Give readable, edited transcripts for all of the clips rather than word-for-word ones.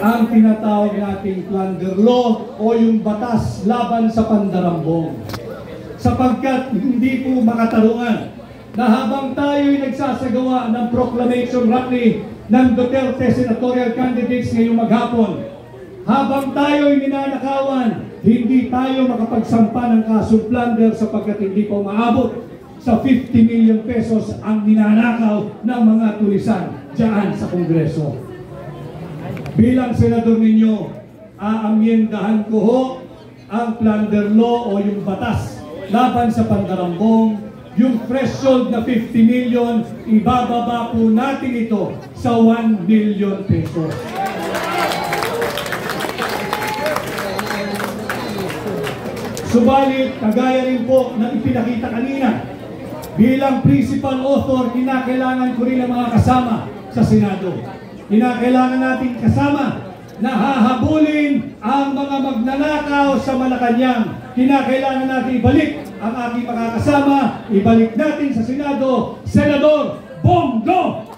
ang tinatawag nating plunder law o yung batas laban sa pandarambong. Sapagkat hindi po makatarungan na habang tayo'y nagsasagawa ng proclamation rally ng Duterte senatorial candidates ngayong maghapon, habang tayo'y ninanakawan, hindi tayo makapagsampa ng kasong plunder sapagkat hindi pa umaabot sa 50 million pesos ang ninanakaw ng mga tulisan dyan sa Kongreso. Bilang senador ninyo, aamyendahan ko ho ang plunder law o yung batas laban sa pandarambong. Yung threshold na 50 million, ibababa po natin ito sa 1 million pesos. Subalit, kagaya rin po na ipinakita kanina, bilang principal author, kinakailangan ko rin ang mga kasama sa Senado. Kinakailangan natin kasama na hahabulin ang mga magnanakaw sa Malacanang. Kinakailangan natin ibalik ang aking makakasama, ibalik natin sa Senado, Senador Bongo!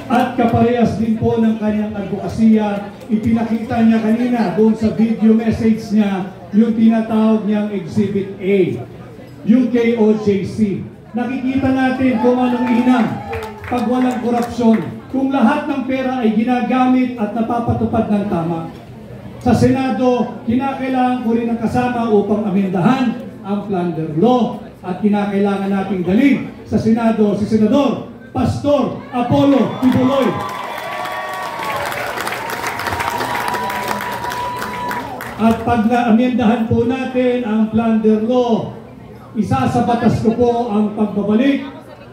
At kaparehas din po ng kanyang advokasya, ipinakita niya kanina doon sa video message niya yung tinatawag niyang Exhibit A, yung KOJC. Nakikita natin kung anong inang pag walang korupsyon, kung lahat ng pera ay ginagamit at napapatupad ng tama. Sa Senado, kinakailangan ko rin ang kasama upang amendahan ang plunder law at kinakailangan nating dalhin sa Senado si Senador Pastor Apollo Kibuloy. At pag na-amendahan po natin ang plunder law, isasabatas ko po ang pagbabalik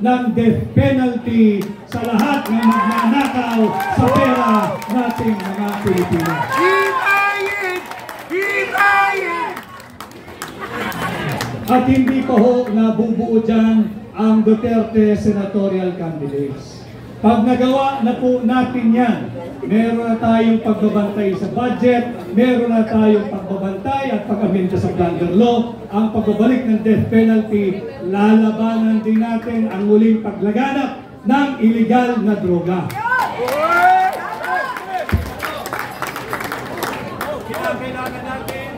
ng death penalty sa lahat ng magnanakaw sa pera nating mga Pilipino. At hindi pa ho nabubuo dyan ang Duterte senatorial candidates. Pag nagawa na po natin yan, meron na tayong pagbabantay sa budget, meron na tayong pagbabantay at pag-amenda sa plunder law, ang pagbabalik ng death penalty, lalabanan din natin ang muling paglaganap ng illegal na droga. Kailangan natin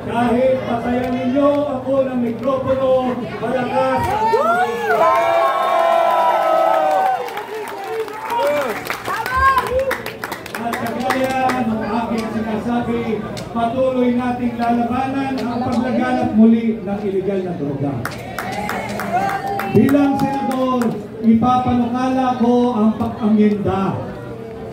kahit patayan ninyo ako ng mikropono, malakas at kagaya ng aking sinasabi, patuloy nating lalabanan ang paglaganap muli ng illegal na droga. Bilang senador, ipapanukala ko ang pag-amyenda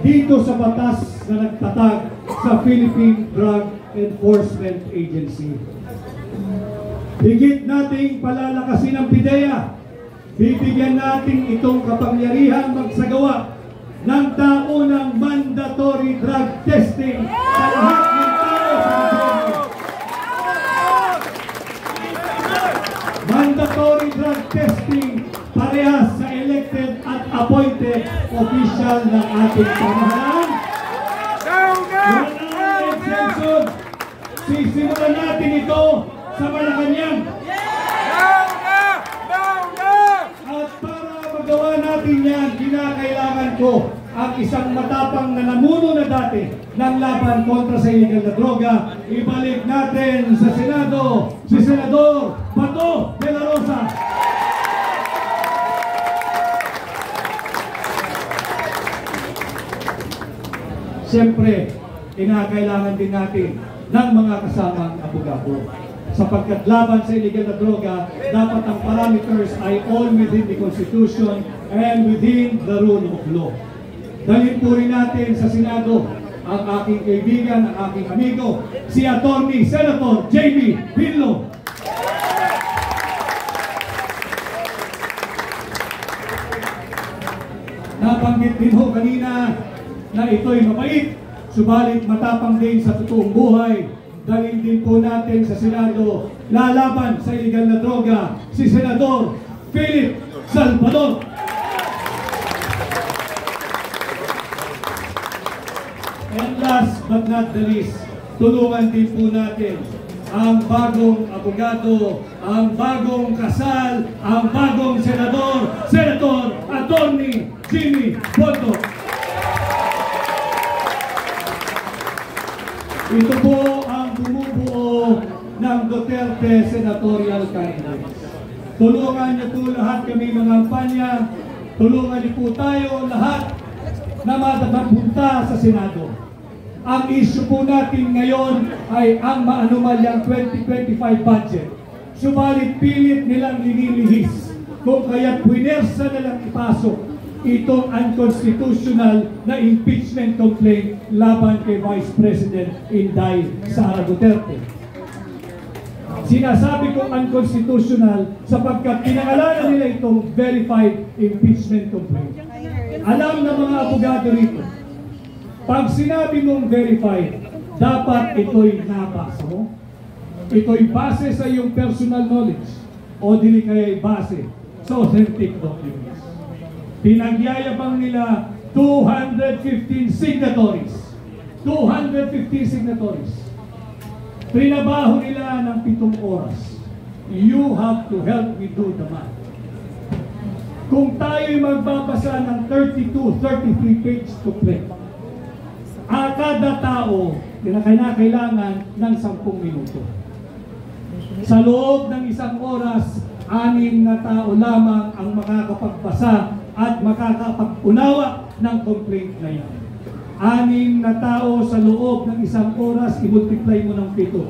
dito sa batas na nagtatag sa Philippine Drug Enforcement Agency. Higit nating palalakasin ang PIDEA. Bibigyan natin itong kapangyarihan magsagawa ng taunang mandatory drug testing sa lahat ng tao sa gobyerno. Mandatory drug testing parehas sa elected at appointed official ng ating pamahalaan. Walang exemption. Sisimulan natin ito sa Malacanang. At para magawa natin yan, kinakailangan ko ang isang matapang na namuno na dati ng laban kontra sa illegal na droga. Ibalik natin sa Senado si Senador Bato de la Rosa. Siyempre, kinakailangan din natin ng mga kasamang abogado. Sapagkat laban sa illegal na droga, dapat ang parameters ay all within the Constitution and within the rule of law. Dalhin po rin natin sa Senado ang aking kaibigan, ang aking amigo, si Attorney Senator J.B. Pinlo. Nabanggit nabanggit din ho kanina na ito'y mabait, subalit matapang din sa totoong buhay. Dalhin din po natin sa Senado, lalaban sa illegal na droga, si Senador Philip Salvador. And last but not the least, tulungan din po natin ang bagong abogado, ang bagong kasal, ang bagong senador, Senator Attorney Jimmy Boto. Ito po ang bumubuo ng Duterte Senatorial Candidates. Tulungan niyo po lahat kami mga kampanya, tulungan niyo po tayo lahat na mapunta sa Senado. Ang issue po natin ngayon ay ang maanumalyang 2025 budget. Subalit pilit nilang linilihis kung kaya't puwersa nilang ipasok itong unconstitutional na impeachment complaint laban kay Vice President Inday Sara Duterte. Sinasabi kong unconstitutional sapagkat pinangalanan nila itong verified impeachment complaint. Alam ng mga abogado rito, pag sinabi mong verified, dapat ito'y nabasa mo. Ito'y base sa iyong personal knowledge o dili kaya'y base sa authentic documents. Pinagyayabang nila 215 signatories. 215 signatories. Trinabaho nila ng 7 oras. You have to help me do the math. Kung tayo'y magbabasa ng 32-33 page complaint, kada tao kailangan ng 10 minuto. Sa loob ng 1 oras, 6 na tao lamang ang makakapagbasa at makakapag-unawa ng complaint na yan. 6 na tao sa loob ng 1 oras, i-multiply mo ng 7.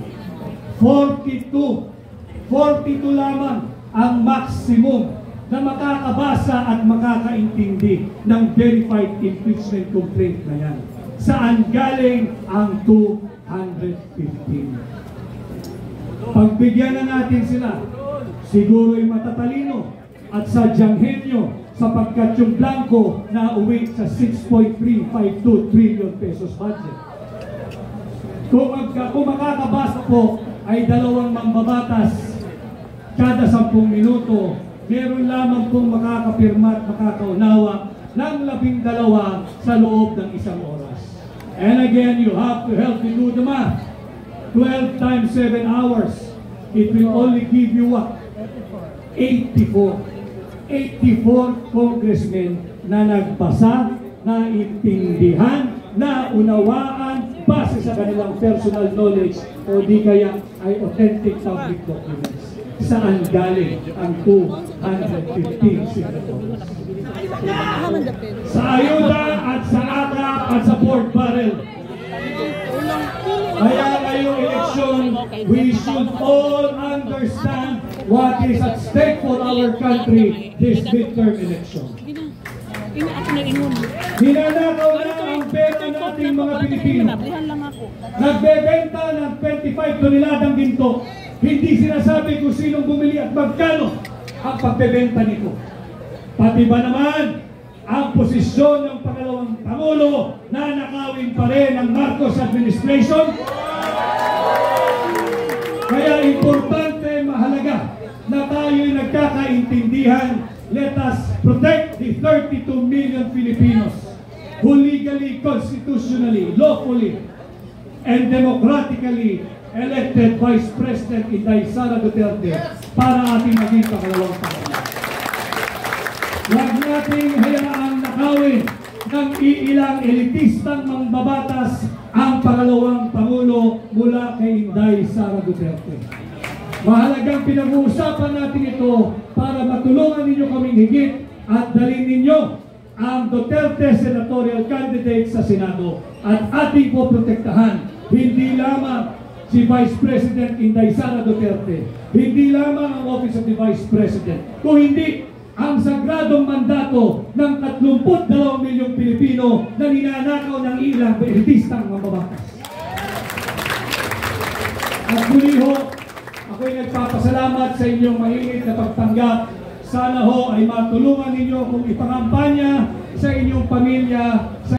42 lamang ang maximum na makakabasa at makakaintindi ng verified impeachment complaint na yan. Saan galing ang 215? Pagbigyan na natin sila, siguro'y matatalino at sadyang henyo sapagkat yung blanco na uwi sa 6.352 trillion pesos budget. Kung makakabasa po ay 2 mambabatas kada 10 minuto, meron lamang pong makakapirma at makakaunawa ng 12 sa loob ng 1 oras. And again, you have to help me do the math. 12 times 7 hours, it will only give you what? 84. 84 congressmen na nagbasa, na intindihan, na unawaan, base sa kanilang personal knowledge o di kaya ay authentic public documents. Saan galing ang 215 signatories? Sa ayuda at sa akap at sa pork barrel. Kaya ngayong eleksyon, we should all understand what is at stake for our country this midterm election. Hinanakaw na ang pera nating mga Pilipino. Nagbebenta ng 25 toneladang ginto. Hindi sinasabi kung sinong bumili at magkano ang pagbebenta nito. Pati ba naman ang posisyon ng pangalawang Pangulo na nakawin pa rin ng Marcos administration? Kaya importante, mahalaga na tayo'y nagkakaintindihan. Let us protect the 32 million Filipinos who legally, constitutionally, lawfully, and democratically elected Vice President Inday Sara Duterte para ating maging pangalawang Pangulo. Huwag nating hayaang nakawin ng iilang elitistang mambabatas ang pangalawang Pangulo mula kay Inday Sara Duterte. Mahalagang pinag-uusapan natin ito para matulungan ninyo kaming higit at dalhin ninyo ang Duterte senatorial candidate sa Senado at ating po protektahan hindi lamang si Vice President Inday Sara Duterte, hindi lamang ang Office of the Vice President, kung hindi ang sagradong mandato ng 32 milyong Pilipino na ninanakaw ng ilang elitistang mambabatas. At muli ho, ako'y nagpapasalamat sa inyong mainit na pagtanggap. Sana ho ay matulungan ninyo kung ipangampanya sa inyong pamilya, sa